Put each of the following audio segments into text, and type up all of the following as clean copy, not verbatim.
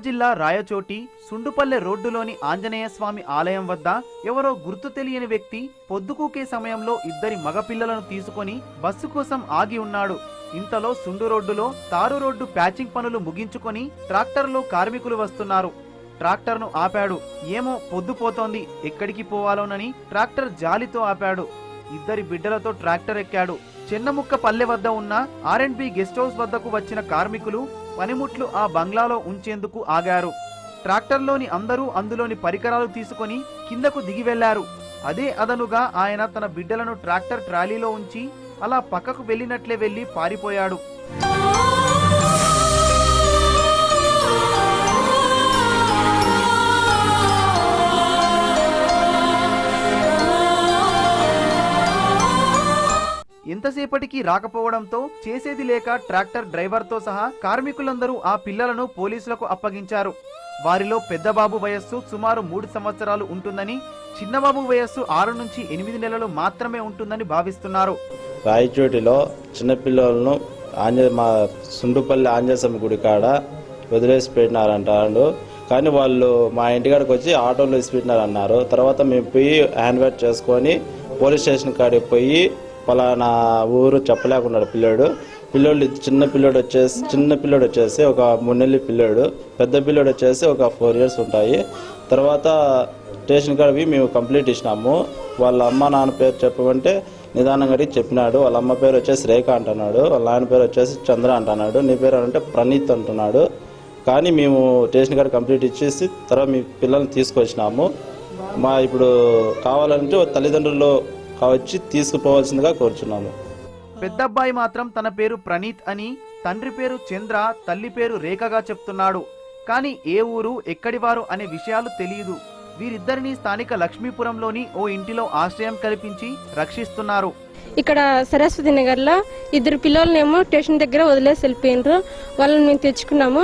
జిల్లా రాయచోటి సుండుపల్లె రోడ్డులోని ఆంజనేయ స్వామి ఆలయం వద్ద ఎవరో గుర్తు తెలియని వ్యక్తి పొద్దుకూకే సమయంలో ఇద్దరి మగపిల్లలను తీసుకొని బస్సు కోసం ఆగి ఉన్నాడు. ఇంతలో సుండు రోడ్డులో తారు రోడ్డు ప్యాచింగ్ పనులు ముగించుకొని ట్రాక్టర్లో కార్మికులు వస్తున్నారు. ట్రాక్టర్ను ఆపాడు. ఏమో పొద్దుపోతోంది, ఎక్కడికి పోవాలోనని ట్రాక్టర్ జాలితో ఆపాడు. ఇద్దరి బిడ్డలతో ట్రాక్టర్ ఎక్కాడు. చెన్నముక్క పల్లె వద్ద ఉన్న R&B గెస్ట్ హౌస్ వద్దకు వచ్చిన కార్మికులు పనిముట్లు ఆ బంగ్లాలో ఉంచేందుకు ఆగారు. ట్రాక్టర్లోని అందరూ అందులోని పరికరాలు తీసుకొని కిందకు దిగి వెళ్లారు. అదే అదనుగా ఆయన తన బిడ్డలను ట్రాక్టర్ ట్రాలీలో ఉంచి అలా పక్కకు వెళ్ళినట్లే వెళ్లి పారిపోయాడు. ఎంతసేపటికి రాకపోవడంతో చేసేది లేక ట్రాక్టర్ డ్రైవర్తో సహా కార్మికులందరూ ఆ పిల్లలను పోలీసులకు అప్పగించారు. వారిలో పెద్దబాబు వయస్సు సుమారు 3 సంవత్సరాలు ఉంటుందని, చిన్నబాబు వయస్సు 6 నుంచి 8 నెలలు మాత్రమే ఉంటుందని భావిస్తున్నారు. రాయచోటిలో చిన్నపిల్లలను మా సుండుపల్లి ఆంజనేయస్వామి గుడి కాడ వదిలేసి పెట్టినారంటారు. కానీ వాళ్ళు మా ఇంటికాడికి వచ్చి ఆటోలో వేసి పెట్టినారన్నారు. తర్వాత మేము పోయి హ్యాండ్ బ్యాగ్ చేసుకొని పోలీస్ స్టేషన్ కాడికి పోయి పలానా ఊరు చెప్పలేకున్నాడు పిల్లోడు. చిన్న పిల్లోడు వచ్చేసి ఒక 3 నెలల పిల్లోడు, పెద్ద పిల్లోడు వచ్చేసి ఒక 4 years ఉంటాయి. తర్వాత స్టేషన్ కాడికి మేము కంప్లీట్ ఇచ్చినాము. వాళ్ళ అమ్మ నాన్న పేరు చెప్పమంటే నిదానంగా చెప్పినాడు. వాళ్ళ అమ్మ పేరు వచ్చేసి రేఖ అంటున్నాడు, వాళ్ళ నాన్న పేరు వచ్చేసి చంద్ర అంటున్నాడు, నీ పేరు అంటే ప్రణీత్ అంటున్నాడు. కానీ మేము స్టేషన్ కాడ కంప్లీట్ ఇచ్చేసి తర్వాత మీ పిల్లల్ని తీసుకొచ్చినాము. ఇప్పుడు కావాలంటే తల్లిదండ్రులు వచ్చి తీసుకుపోవాల్సిందిగా కోరుచున్నాము. పెద్దబ్బాయి మాత్రం తన పేరు ప్రణీత్ అని, తండ్రి పేరు చంద్ర, తల్లి పేరు రేఖగా చెప్తున్నాడు. కానీ ఏ ఊరు, ఎక్కడివారు అనే విషయాలు తెలియదు. వీరిద్దరిని స్థానిక లక్ష్మీపురంలోని ఓ ఇంటిలో ఆశ్రయం కల్పించి రక్షిస్తున్నారు. ఇక్కడ సరస్వతి నగర్ లో 2 పిల్లలనేమో స్టేషన్ దగ్గర వదిలేసి వెళ్ళిపోయినారు. వాళ్ళని మేము తెచ్చుకున్నాము.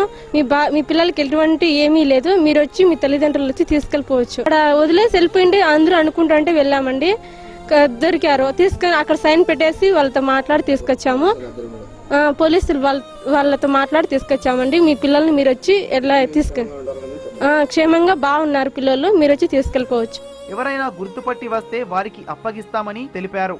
మీ పిల్లలకి ఎటువంటి ఏమీ లేదు, మీరు వచ్చి మీ తల్లిదండ్రులు వచ్చి తీసుకెళ్ళిపోవచ్చు. అక్కడ వదిలేసి వెళ్ళిపోయింది అందరూ అనుకుంటుంటే వెళ్ళామండి. దొరికారు, తీసుకొని అక్కడ సైన్ పెట్టేసి వాళ్ళతో మాట్లాడి తీసుకొచ్చాము. పోలీసులు వాళ్ళతో మాట్లాడి తీసుకొచ్చామండి. మీ పిల్లల్ని మీరు వచ్చి ఎట్లా క్షేమంగా బాగున్నారు పిల్లలు, మీరు వచ్చి తీసుకెళ్ళిపోవచ్చు. ఎవరైనా గుర్తుపట్టి వస్తే వారికి అప్పగిస్తామని తెలిపారు.